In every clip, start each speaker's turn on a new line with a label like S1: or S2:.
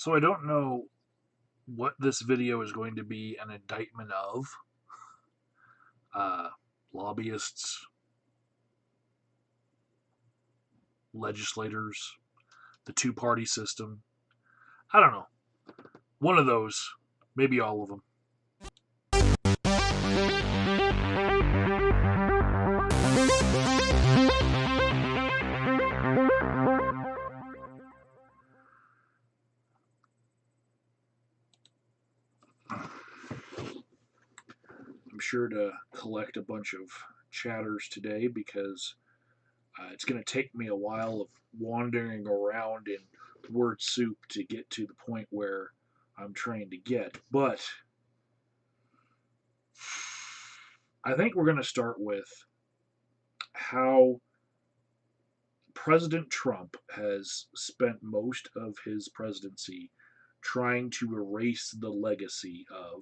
S1: So I don't know what this video is going to be an indictment of. Uh, Lobbyists, legislators, the two-party system. I don't know. One of those, maybe all of them. I'm sure to collect a bunch of chatters today because it's going to take me a while of wandering around in word soup to get to the point where I'm trying to get. But I think we're going to start with how President Trump has spent most of his presidency trying to erase the legacy of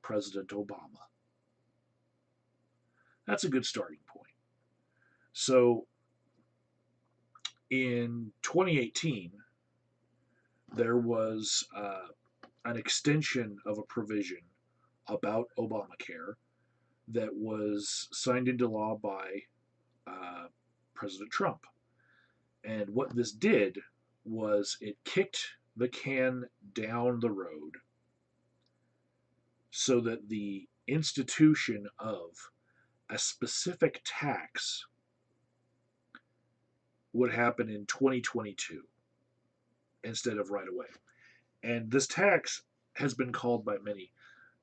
S1: President Obama. That's a good starting point. So in 2018, there was an extension of a provision about Obamacare that was signed into law by uh, President Trump. And what this did was it kicked the can down the road so that the institution of a specific tax would happen in 2022 instead of right away. And this tax has been called by many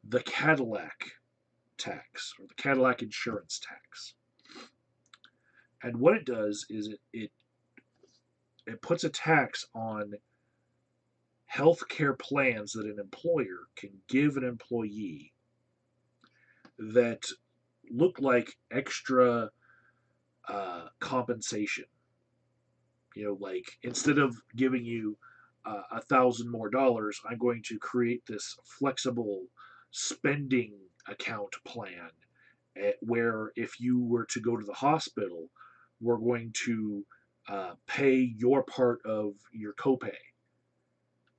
S1: the Cadillac tax or the Cadillac insurance tax. And what it does is it puts a tax on health care plans that an employer can give an employee that look like extra compensation. Like instead of giving you $1,000 more, I'm going to create this flexible spending account plan where if you were to go to the hospital, we're going to pay your part of your copay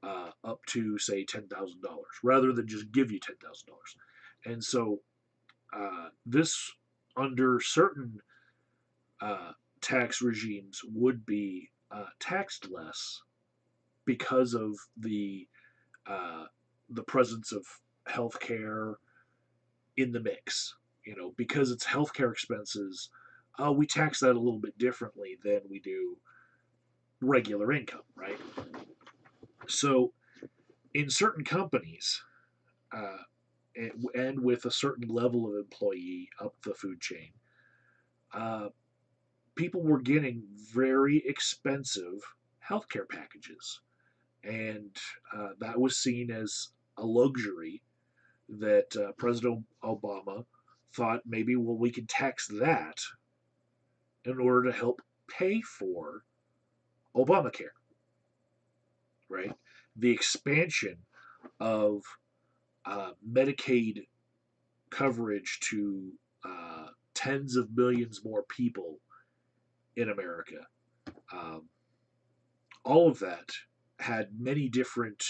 S1: up to say $10,000 rather than just give you $10,000. And so this under certain tax regimes would be taxed less because of the presence of healthcare in the mix. Because it's healthcare expenses, we tax that a little bit differently than we do regular income, right? So, in certain companies, uh, and with a certain level of employee up the food chain, uh, people were getting very expensive healthcare packages, and that was seen as a luxury that President Obama thought maybe, well, we can tax that in order to help pay for Obamacare, right? The expansion of Medicaid coverage to tens of millions more people in America. Um, all of that had many different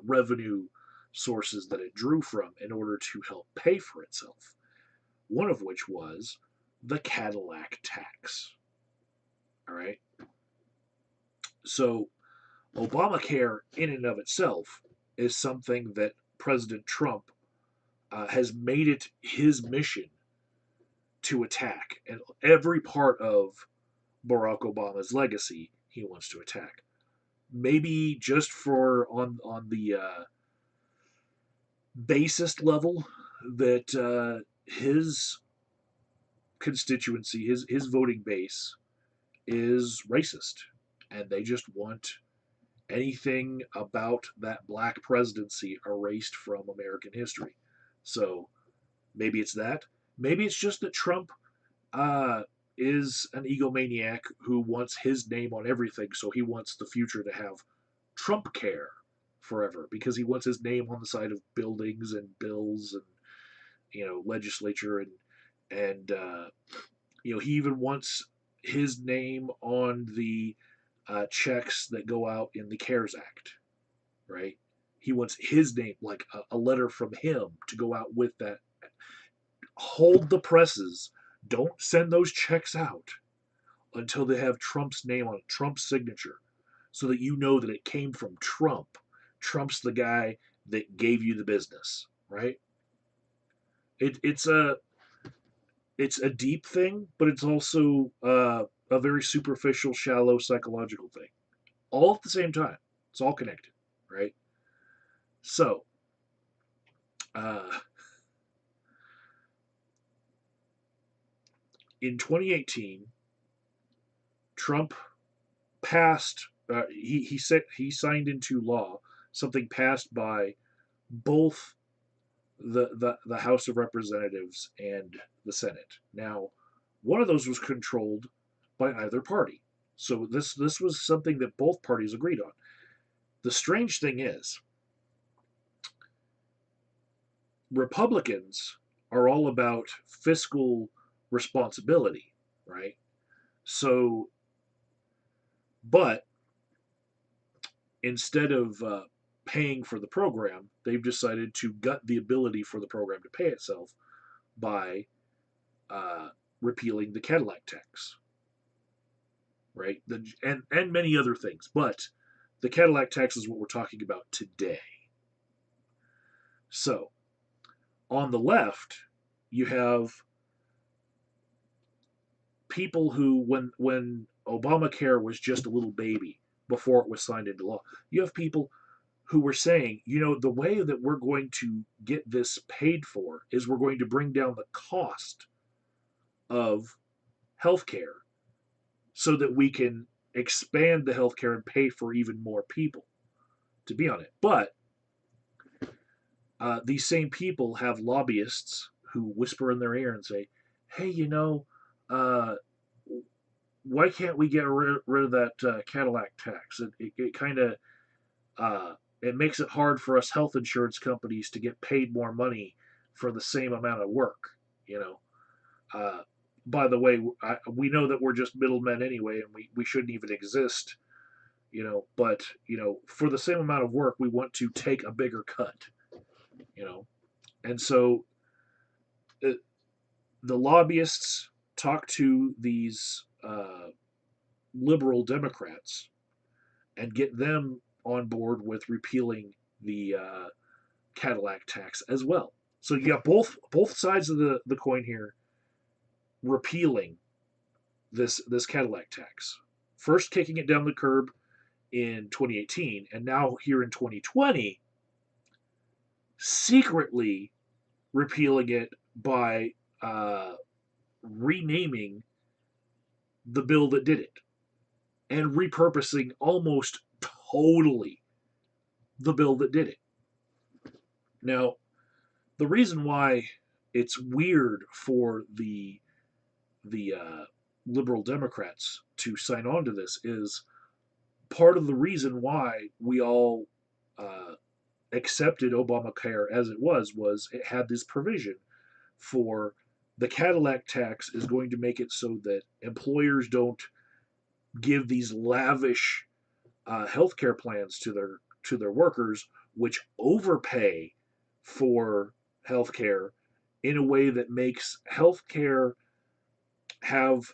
S1: revenue sources that it drew from in order to help pay for itself. One of which was the Cadillac tax. All right. So Obamacare, in and of itself, is something that President Trump has made it his mission to attack, and every part of Barack Obama's legacy he wants to attack. Maybe just for on the basest level that his constituency, his voting base, is racist, and they just want anything about that black presidency erased from American history. So maybe it's that. Maybe it's just that Trump uh, is an egomaniac who wants his name on everything, so he wants the future to have Trump care forever because he wants his name on the side of buildings and bills and legislature and he even wants his name on the checks that go out in the CARES Act. right? He wants his name, like a letter from him to go out with that. Hold the presses. Don't send those checks out until they have Trump's name on it, Trump's signature, so that you know that it came from Trump. Trump's the guy that gave you the business, right? It's a deep thing, but it's also a very superficial, shallow, psychological thing. All at the same time. It's all connected, right? So, uh, in 2018, Trump passed. He signed into law something passed by both the House of Representatives and the Senate. Now, one of those was controlled by either party. So this was something that both parties agreed on. The strange thing is, Republicans are all about fiscal responsibility, right? So, but instead of paying for the program, they've decided to gut the ability for the program to pay itself by uh, repealing the Cadillac tax, right? And many other things, but the Cadillac tax is what we're talking about today. So on the left, you have people who, when Obamacare was just a little baby before it was signed into law, you have people who were saying, the way that we're going to get this paid for is we're going to bring down the cost of healthcare so that we can expand the healthcare and pay for even more people to be on it. But these same people have lobbyists who whisper in their ear and say, "Hey, uh, why can't we get rid of that Cadillac tax? It kind of it makes it hard for us health insurance companies to get paid more money for the same amount of work. You know, uh, by the way, we know that we're just middlemen anyway, and we shouldn't even exist. But for the same amount of work, we want to take a bigger cut. You know, and so uh, the lobbyists talk to these liberal Democrats and get them on board with repealing the Cadillac tax as well. So you got both sides of the coin here repealing this Cadillac tax. First kicking it down the curb in 2018, and now here in 2020, secretly repealing it by renaming the bill that did it and repurposing almost totally the bill that did it. Now, the reason why it's weird for the liberal Democrats to sign on to this is part of the reason why we all accepted Obamacare as it was it had this provision for the Cadillac tax is going to make it so that employers don't give these lavish healthcare plans to their workers, which overpay for healthcare in a way that makes healthcare have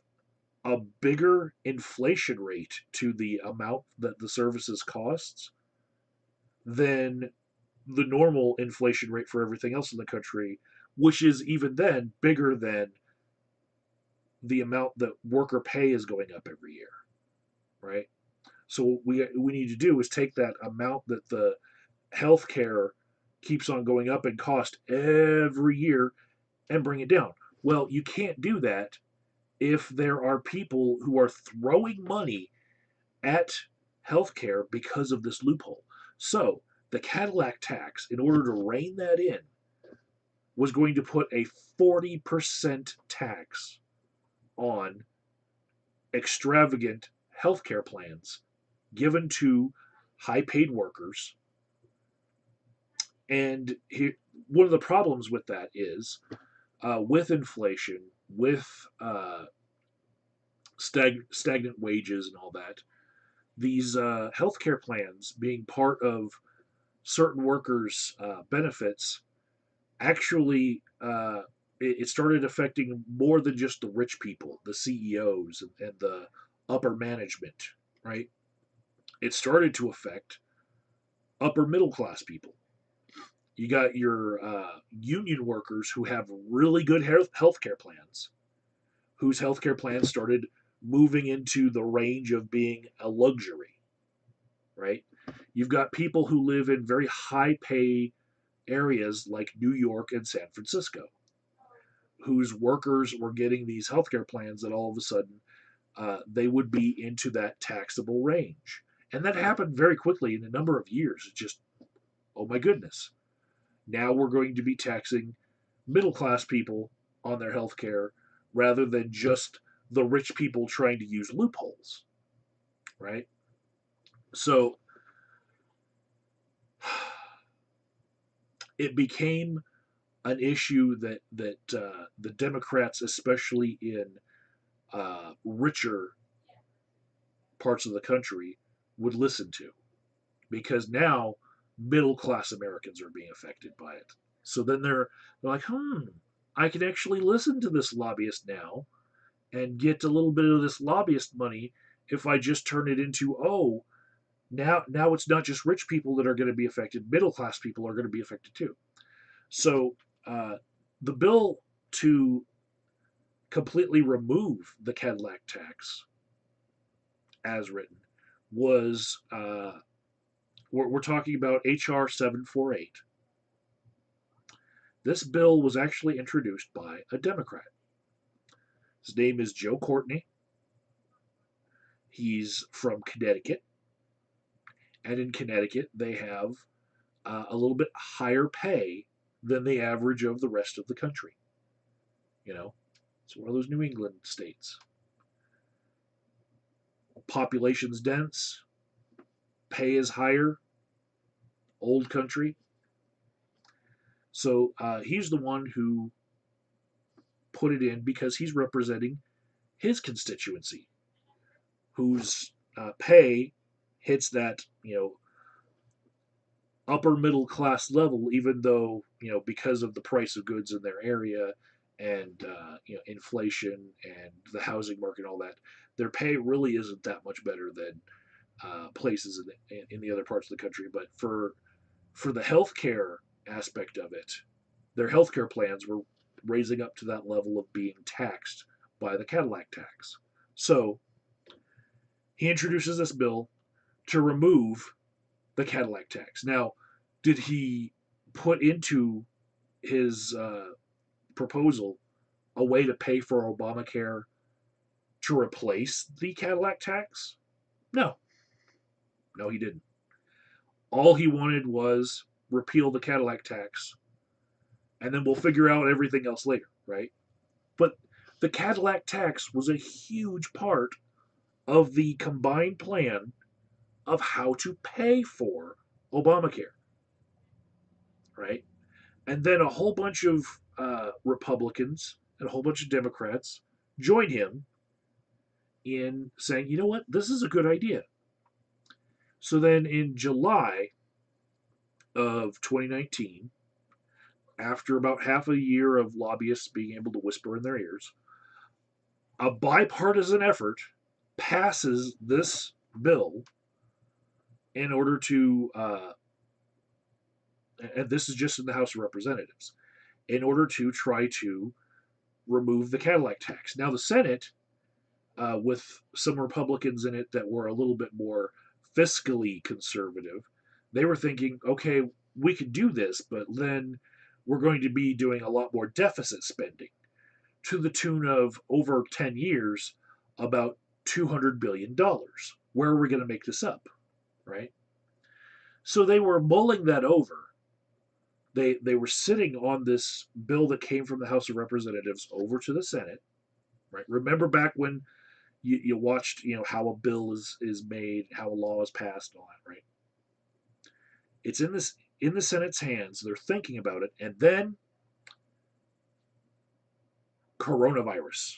S1: a bigger inflation rate to the amount that the services costs than the normal inflation rate for everything else in the country, which is even then bigger than the amount that worker pay is going up every year, right? So what we need to do is take that amount that the healthcare keeps on going up in cost every year and bring it down. Well, you can't do that if there are people who are throwing money at healthcare because of this loophole. So the Cadillac tax, in order to rein that in, was going to put a 40% tax on extravagant healthcare plans given to high paid workers. And one of the problems with that is with inflation, with stagnant wages and all that, these healthcare plans being part of certain workers' benefits actually it started affecting more than just the rich people, the CEOs and the upper management, right? It started to affect upper middle class people. You got your union workers who have really good health care plans, whose healthcare plans started moving into the range of being a luxury, right? You've got people who live in very high pay areas like New York and San Francisco, whose workers were getting these healthcare plans that all of a sudden they would be into that taxable range. And that happened very quickly in a number of years. It's just, oh my goodness. Now we're going to be taxing middle class people on their health care rather than just the rich people trying to use loopholes, right? So it became an issue that the Democrats, especially in richer parts of the country, would listen to, because now middle class Americans are being affected by it. So then they're like, I can actually listen to this lobbyist now and get a little bit of this lobbyist money if I just turn it into, oh, now it's not just rich people that are going to be affected, middle class people are going to be affected too. So uh, the bill to completely remove the Cadillac tax as written was we're talking about HR 748. This bill was actually introduced by a Democrat. His name is Joe Courtney. He's from Connecticut, and in Connecticut they have a little bit higher pay than the average of the rest of the country. You know, it's one of those New England states. Population's dense, pay is higher, old country. So he's the one who put it in because he's representing his constituency, whose pay hits that upper middle class level, even though because of the price of goods in their area and inflation and the housing market and all that, their pay really isn't that much better than places in the other parts of the country. But for the healthcare aspect of it, their healthcare plans were raising up to that level of being taxed by the Cadillac tax. So he introduces this bill to remove the Cadillac tax. Now, did he put into his proposal a way to pay for Obamacare to replace the Cadillac tax? No, no, he didn't. All he wanted was repeal the Cadillac tax, and then we'll figure out everything else later, right? But the Cadillac tax was a huge part of the combined plan of how to pay for Obamacare, right? And then a whole bunch of Republicans and a whole bunch of Democrats joined him in saying, you know what, this is a good idea. So then in July of 2019, after about half a year of lobbyists being able to whisper in their ears, a bipartisan effort passes this bill in order to, and this is just in the House of Representatives, in order to try to remove the Cadillac tax. Now, the Senate, with some Republicans in it that were a little bit more fiscally conservative, they were thinking, okay, we could do this, but then we're going to be doing a lot more deficit spending to the tune of over 10 years about $200 billion. Where are we going to make this up? Right? So they were mulling that over. They were sitting on this bill that came from the House of Representatives over to the Senate. Right? Remember back when you watched how a bill is made, how a law is passed, and all that, right? It's in the Senate's hands. They're thinking about it, and then coronavirus.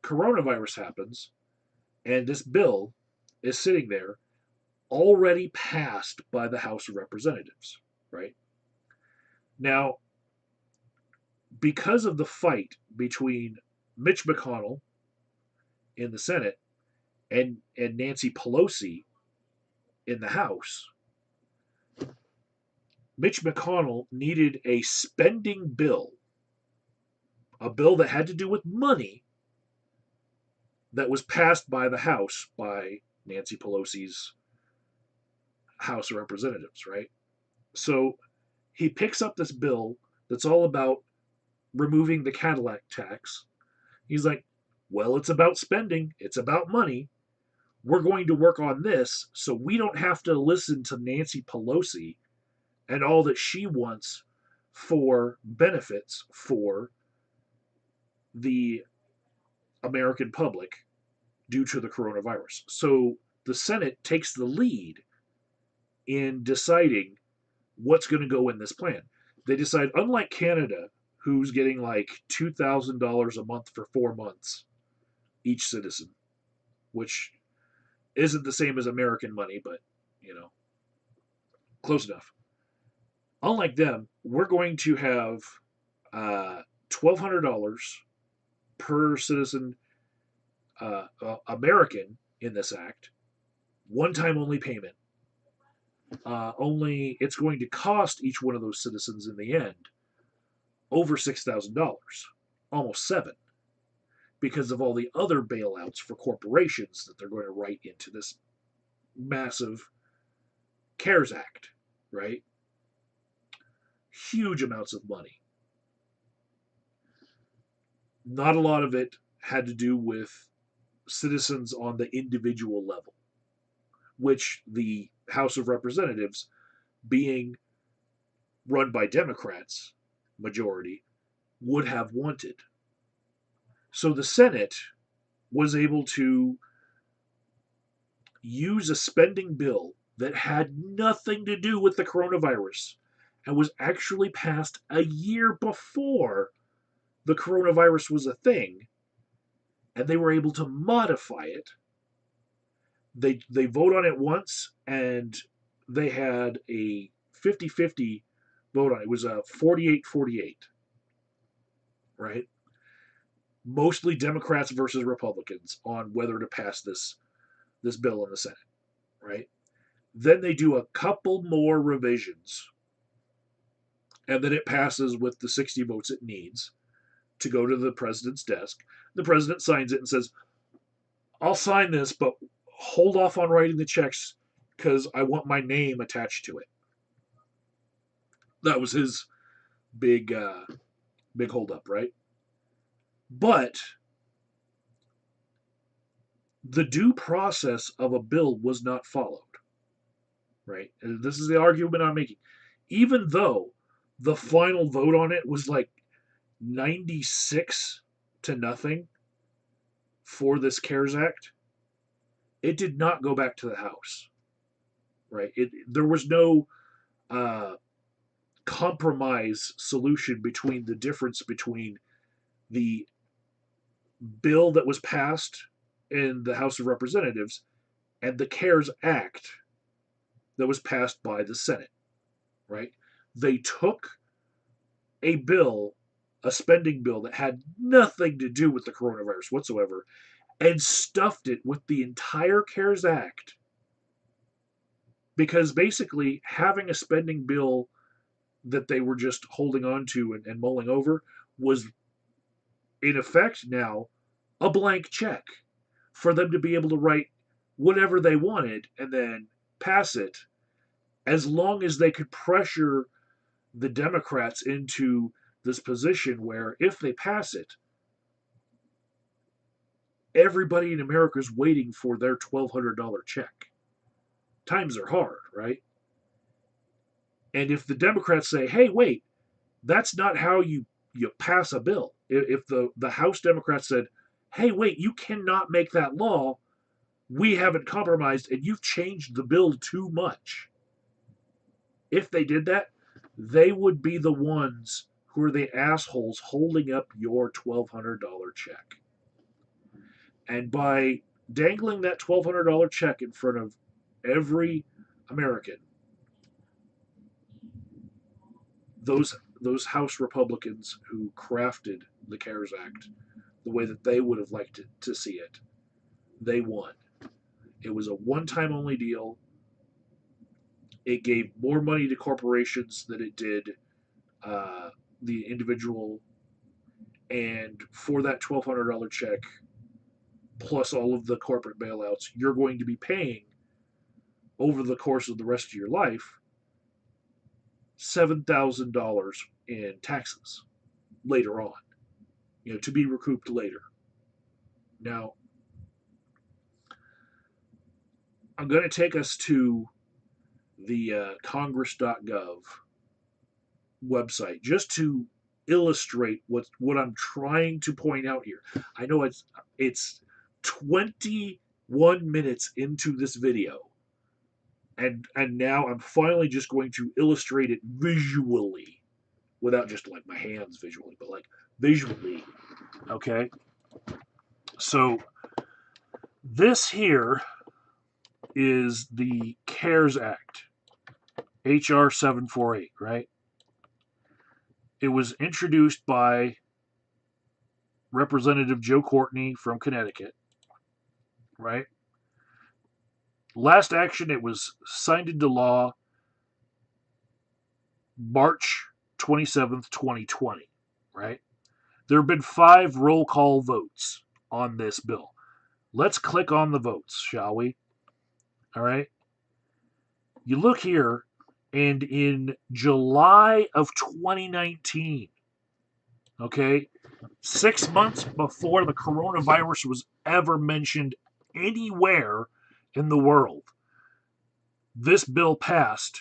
S1: Coronavirus happens, And this bill is sitting there already passed by the House of Representatives, right? Now, because of the fight between Mitch McConnell in the Senate and Nancy Pelosi in the House, Mitch McConnell needed a spending bill, a bill that had to do with money that was passed by the House by Nancy Pelosi's House of Representatives, right? So he picks up this bill that's all about removing the Cadillac tax. He's like, well, it's about spending, it's about money. We're going to work on this so we don't have to listen to Nancy Pelosi and all that she wants for benefits for the American public due to the coronavirus. So the Senate takes the lead in deciding what's going to go in this plan. They decide, unlike Canada, who's getting like $2,000 a month for 4 months, each citizen, which isn't the same as American money, but you know, close enough. Unlike them, we're going to have $1,200 per citizen American in this act, one time only payment. Only it's going to cost each one of those citizens in the end over $6,000, almost seven, because of all the other bailouts for corporations that they're going to write into this massive CARES Act, right? Huge amounts of money. Not a lot of it had to do with citizens on the individual level, which the House of Representatives, being run by Democrats, majority, would have wanted. So the Senate was able to use a spending bill that had nothing to do with the coronavirus and was actually passed a year before the coronavirus was a thing, and they were able to modify it. They vote on it once, and they had a 50-50 vote on it. It was a 48-48, right? Mostly Democrats versus Republicans on whether to pass this bill in the Senate, right? Then they do a couple more revisions, and then it passes with the 60 votes it needs to go to the president's desk. The president signs it and says, I'll sign this, but hold off on writing the checks because I want my name attached to it. That was his big holdup, right? But the due process of a bill was not followed, right? And this is the argument I'm making. Even though the final vote on it was like 96 to nothing for this CARES Act, it did not go back to the House, right? There was no uh, compromise solution between the difference between the bill that was passed in the House of Representatives and the CARES Act that was passed by the Senate, right? They took a bill, a spending bill that had nothing to do with the coronavirus whatsoever, and stuffed it with the entire CARES Act. Because basically, having a spending bill that they were just holding on to and mulling over was, in effect, now a blank check for them to be able to write whatever they wanted and then pass it, as long as they could pressure the Democrats into this position where if they pass it, everybody in America is waiting for their $1,200 check. Times are hard, right? And if the Democrats say, hey, wait, that's not how you pass a bill. If the House Democrats said, hey, wait, you cannot make that law, we haven't compromised and you've changed the bill too much. If they did that, they would be the ones who are the assholes holding up your $1,200 check. And by dangling that $1,200 check in front of every American. Those House Republicans who crafted the CARES Act the way that they would have liked to see it, they won. It was a one-time only deal. It gave more money to corporations than it did uh, the individual. And for that $1,200 check, plus all of the corporate bailouts, you're going to be paying over the course of the rest of your life $7,000 in taxes later on, to be recouped later. Now, I'm going to take us to the Congress.gov website just to illustrate what I'm trying to point out here. I know it's 21 minutes into this video, and now I'm finally just going to illustrate it visually, without just like my hands visually, but like visually. Okay, so this here is the CARES Act, HR 748, right? It was introduced by Representative Joe Courtney from Connecticut, right? Last action, it was signed into law March 27th, 2020, right? There have been 5 roll call votes on this bill. Let's click on the votes, shall we? All right. You look here, and in July of 2019, okay, 6 months before the coronavirus was ever mentioned anywhere in the world, this bill passed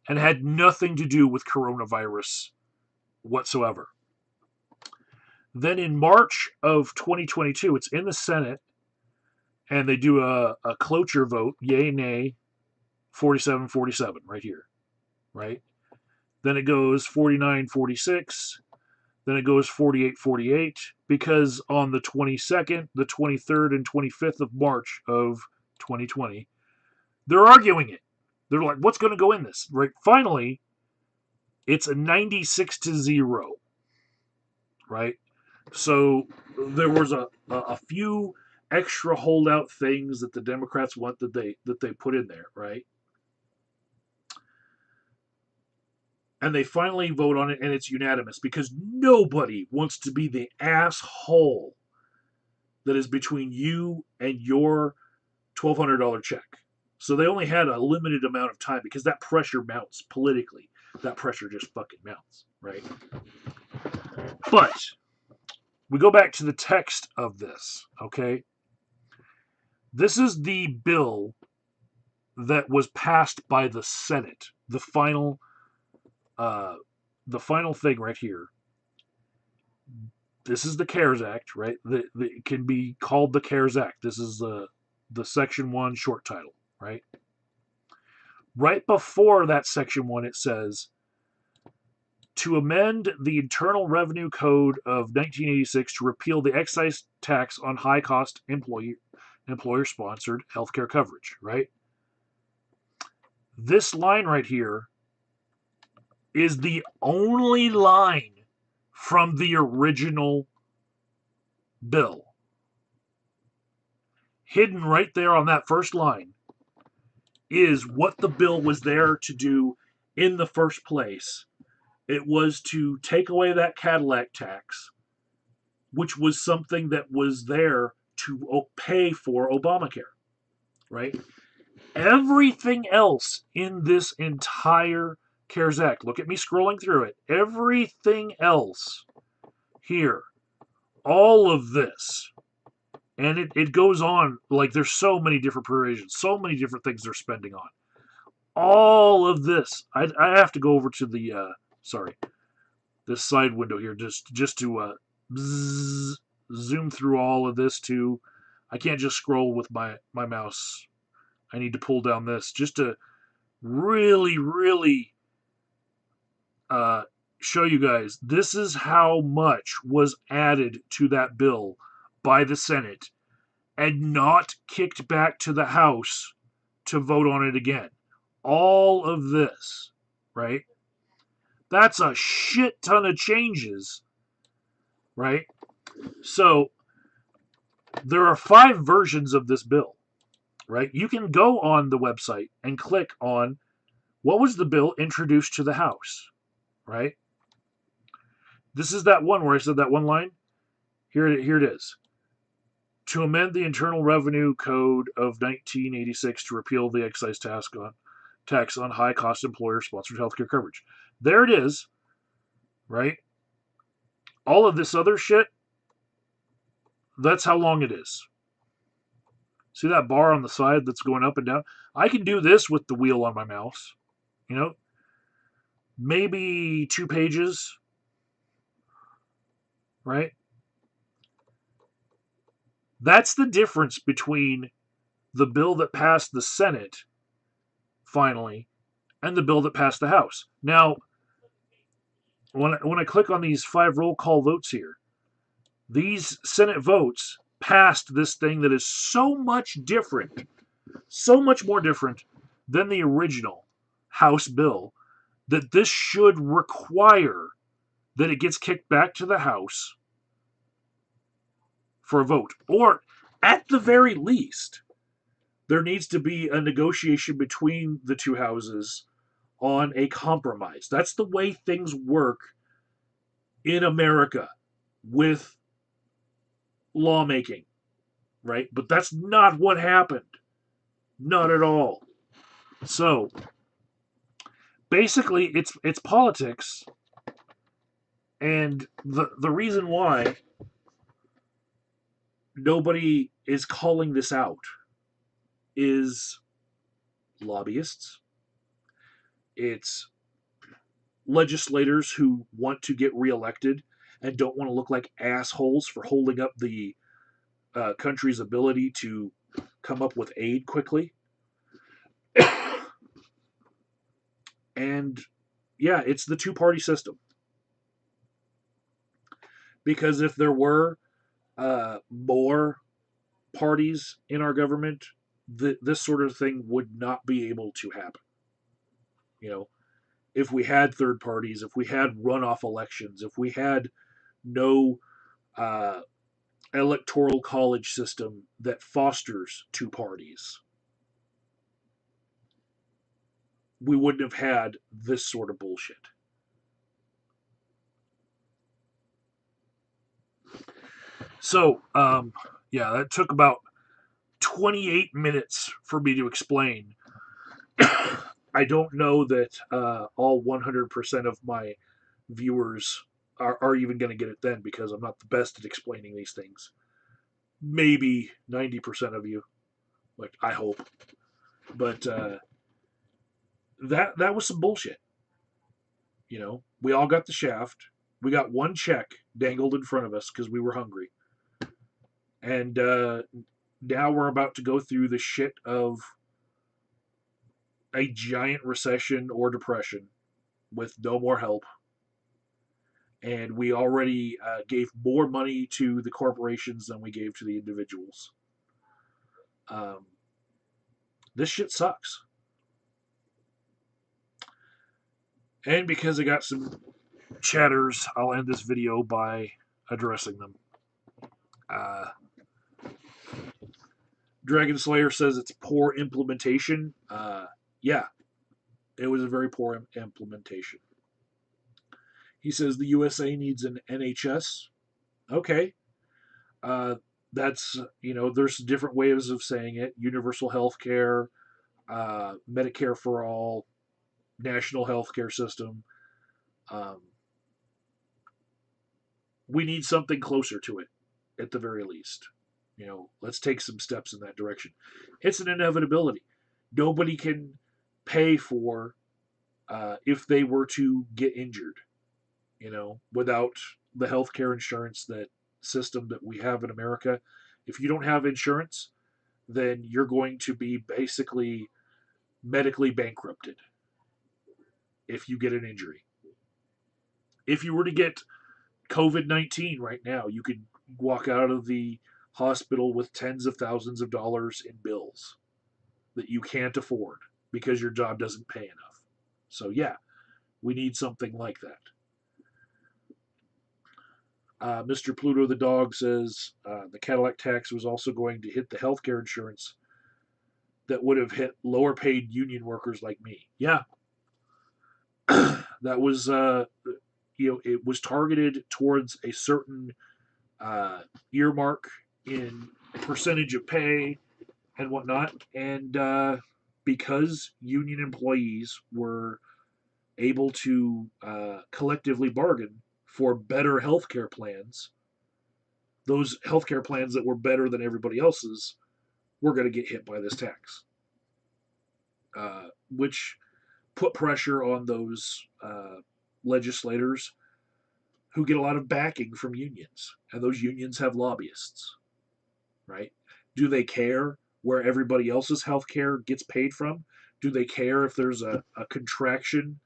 S1: and had nothing to do with coronavirus whatsoever. Then in March of 2022, it's in the Senate, and they do a cloture vote, yay, nay, 47-47 right here, right? Then it goes 49-46. Then it goes 48-48, because on the 22nd, the 23rd, and 25th of March of 2020, they're arguing it. They're like, what's going to go in this? Right? Finally, it's a 96-0, right? So there was a few extra holdout things that the Democrats want that they put in there, right? And they finally vote on it, and it's unanimous, because nobody wants to be the asshole that is between you and your $1,200 check. So they only had a limited amount of time, because that pressure mounts politically. That pressure just fucking mounts, right? But we go back to the text of this, okay? This is the bill that was passed by the Senate. The final thing right here. This is the CARES Act, right? It can be called the CARES Act. This is the Section 1 short title, right? Right before that Section 1, it says, to amend the Internal Revenue Code of 1986 to repeal the excise tax on high-cost employer-sponsored healthcare coverage, right? This line right here is the only line from the original bill. Hidden right there on that first line is what the bill was there to do in the first place. It was to take away that Cadillac tax, which was something that was there to pay for Obamacare, right? Everything else in this entire CARES Act, look at me scrolling through it, everything else here, all of this, and it goes on, like there's so many different provisions, so many different things they're spending on. All of this, I have to go over to the, this side window here, just to zoom through all of this too. I can't just scroll with my mouse. I need to pull down this just to really, really show you guys. This is how much was added to that bill by the Senate and not kicked back to the House to vote on it again. All of this, right? That's a shit ton of changes, right? So there are 5 versions of this bill, right? You can go on the website and click on what was the bill introduced to the House, right? This is that one where I said that one line. Here it is. To amend the Internal Revenue Code of 1986 to repeal the excise tax on high cost employer sponsored healthcare coverage. There it is, right? All of this other shit, that's how long it is. See that bar on the side that's going up and down? I can do this with the wheel on my mouse. You know, maybe 2 pages, right? That's the difference between the bill that passed the Senate finally and the bill that passed the House. Now, when I click on these 5 roll call votes here, these Senate votes passed this thing that is so much different, so much more different than the original House bill, that this should require that it gets kicked back to the House for a vote. Or, at the very least, there needs to be a negotiation between the 2 houses on a compromise. That's the way things work in America with lawmaking, right? But that's not what happened. Not at all. So basically it's politics, and the reason why nobody is calling this out is lobbyists. It's legislators who want to get reelected and don't want to look like assholes for holding up the country's ability to come up with aid quickly. And yeah, it's the 2-party system. Because if there were more parties in our government, this sort of thing would not be able to happen. You know, if we had third parties, if we had runoff elections, if we had no uh, electoral college system that fosters 2 parties, we wouldn't have had this sort of bullshit. So, yeah, that took about 28 minutes for me to explain. I don't know that all 100% of my viewers are even going to get it then, because I'm not the best at explaining these things. Maybe 90% of you, like I hope. But that was some bullshit. You know, we all got the shaft. We got one check dangled in front of us because we were hungry. And now we're about to go through the shit of a giant recession or depression with no more help. And we already gave more money to the corporations than we gave to the individuals. Um, this shit sucks. And because I got some chatters, I'll end this video by addressing them. Uh, Dragon Slayer says it's poor implementation. Yeah, it was a very poor implementation. He says the USA needs an NHS. Okay. Uh, that's, there's different ways of saying it. Universal health care, Medicare for all, national health care system. Um, we need something closer to it, at the very least. Let's take some steps in that direction. It's an inevitability. Nobody can pay for if they were to get injured, without the healthcare insurance that system that we have in America. If you don't have insurance, then you're going to be basically medically bankrupted if you get an injury. If you were to get COVID-19 right now, you could walk out of the hospital with tens of thousands of dollars in bills that you can't afford because your job doesn't pay enough. So, yeah, we need something like that. Mr. Pluto the dog says the Cadillac tax was also going to hit the healthcare insurance that would have hit lower paid union workers like me. Yeah, that was it was targeted towards a certain earmark in percentage of pay and whatnot, and because union employees were able to collectively bargain for better healthcare plans, those healthcare plans that were better than everybody else's were going to get hit by this tax, which put pressure on those legislators who get a lot of backing from unions, and those unions have lobbyists, right? Do they care where everybody else's health care gets paid from? Do they care if there's a contraction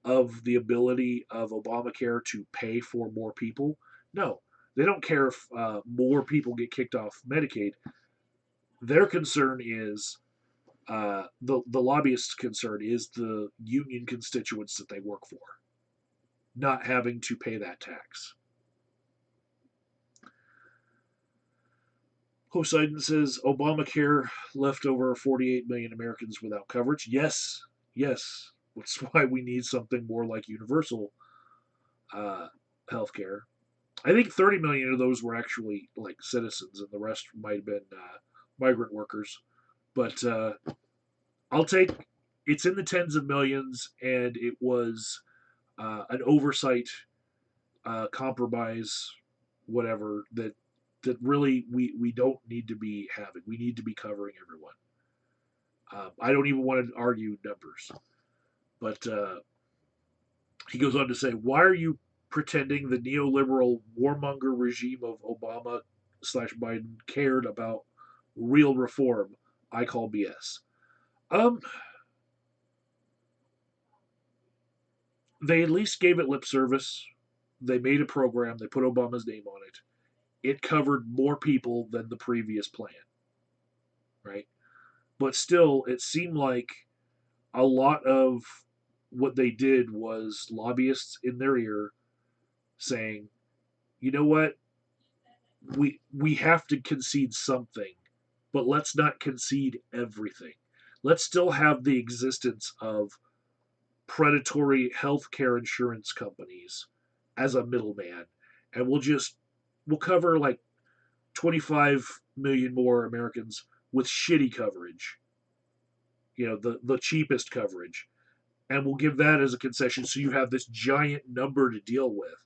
S1: of the ability of Obamacare to pay for more people? No, they don't care if more people get kicked off Medicaid. Their concern is the lobbyist's concern is the union constituents that they work for not having to pay that tax. Poseidon says Obamacare left over 48 million Americans without coverage. Yes, yes. That's why we need something more like universal uh, health care. I think 30 million of those were actually like citizens, and the rest might have been migrant workers. But I'll take it's in the tens of millions, and it was an oversight, compromise, whatever that really we don't need to be having. We need to be covering everyone. I don't even want to argue numbers, but he goes on to say, "Why are you pretending the neoliberal warmonger regime of Obama slash Biden cared about real reform? I call BS." Um, they at least gave it lip service. They made a program. They put Obama's name on it. It covered more people than the previous plan, right? But still, it seemed like a lot of what they did was lobbyists in their ear saying, you know what, we have to concede something, but let's not concede everything. Let's still have the existence of predatory healthcare insurance companies as a middleman, and we'll cover like 25 million more Americans with shitty coverage, the cheapest coverage, and we'll give that as a concession so you have this giant number to deal with,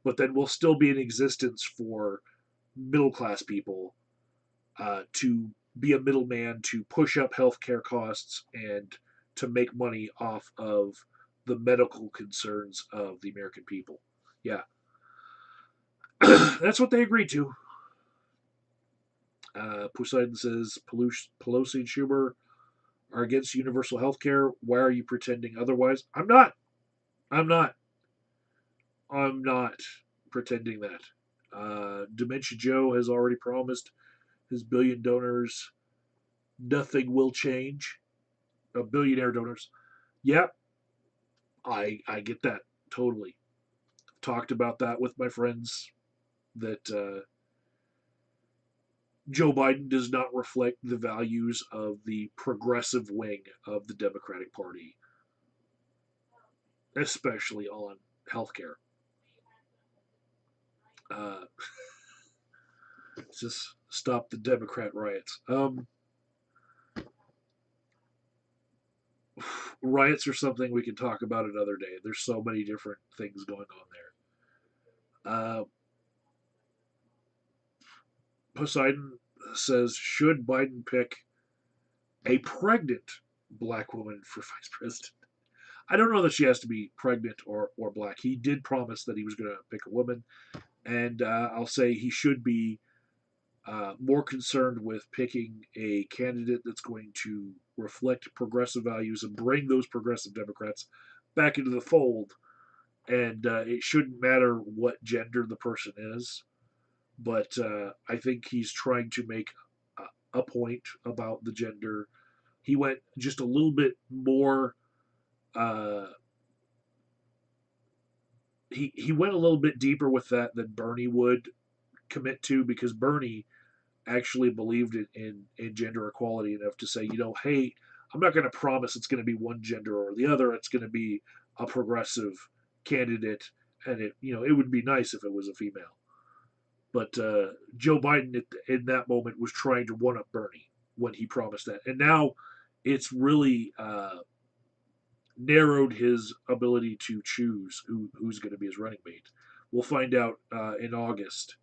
S1: but then we'll still be in existence for middle class people to be a middleman to push up healthcare costs and to make money off of the medical concerns of the American people. Yeah, that's what they agreed to. Poseidon says Pelosi and Schumer are against universal health care. Why are you pretending otherwise? I'm not. I'm not. I'm not pretending that. Dementia Joe has already promised his billion donors nothing will change. Billionaire donors. Yeah, I get that totally. Talked about that with my friends that Joe Biden does not reflect the values of the progressive wing of the Democratic Party, especially on healthcare. Uh, just stop the Democrat riots. Riots are something we can talk about another day. There's so many different things going on there. Poseidon says, should Biden pick a pregnant black woman for vice president? I don't know that she has to be pregnant or black. He did promise that he was going to pick a woman, and I'll say he should be more concerned with picking a candidate that's going to reflect progressive values and bring those progressive Democrats back into the fold. And it shouldn't matter what gender the person is. but I think he's trying to make a point about the gender. He went just a little bit more. Uh, he went a little bit deeper with that than Bernie would commit to, because Bernie actually believed in gender equality enough to say, hey, I'm not going to promise it's going to be one gender or the other. It's going to be a progressive candidate, and it would be nice if it was a female. But Joe Biden in that moment was trying to one up Bernie when he promised that, and now it's really narrowed his ability to choose who's going to be his running mate. We'll find out in August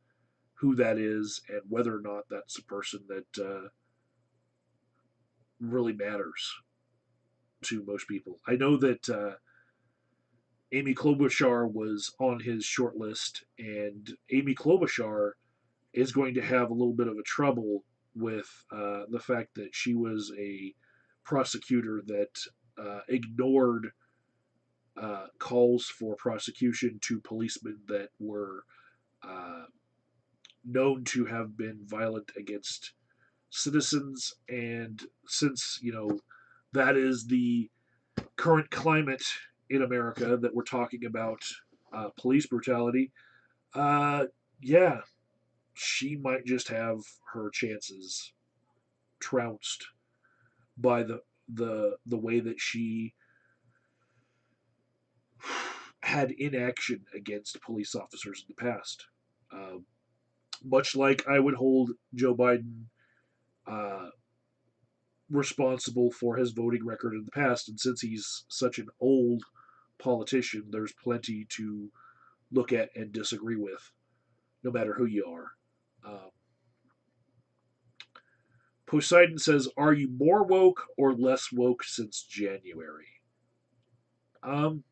S1: who that is and whether or not that's a person that really matters to most people. I know that Amy Klobuchar was on his short list, and Amy Klobuchar is going to have a little bit of a trouble with the fact that she was a prosecutor that ignored calls for prosecution to policemen that were uh, known to have been violent against citizens. And since, that is the current climate in America that we're talking about police brutality, uh, yeah, she might just have her chances trounced by the way that she had inaction against police officers in the past. Um, Much like I would hold Joe Biden uh, responsible for his voting record in the past, and since he's such an old politician, there's plenty to look at and disagree with, no matter who you are. Um, Poseidon says, "Are you more woke or less woke since January?" Um,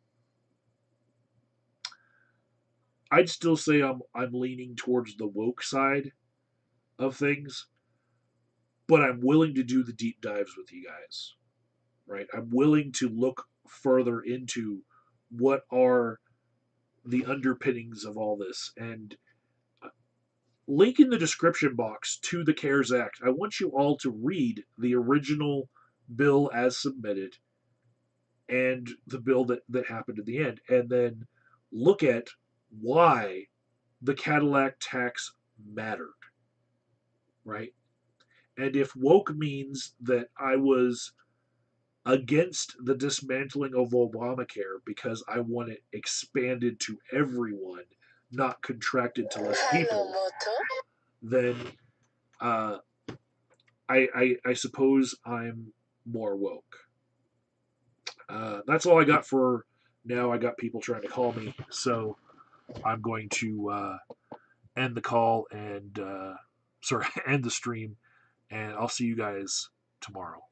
S1: I'd still say I'm leaning towards the woke side of things, but I'm willing to do the deep dives with you guys. Right? I'm willing to look further into what are the underpinnings of all this, and link in the description box to the CARES Act. I want you all to read the original bill as submitted and the bill that happened at the end, and then look at why the Cadillac tax mattered, right? And if woke means that I was against the dismantling of Obamacare because I want it expanded to everyone, not contracted to less people, then uh, I suppose I'm more woke. That's all I got for now. I got people trying to call me, so I'm going to end the call and sorry, end the stream, and I'll see you guys tomorrow.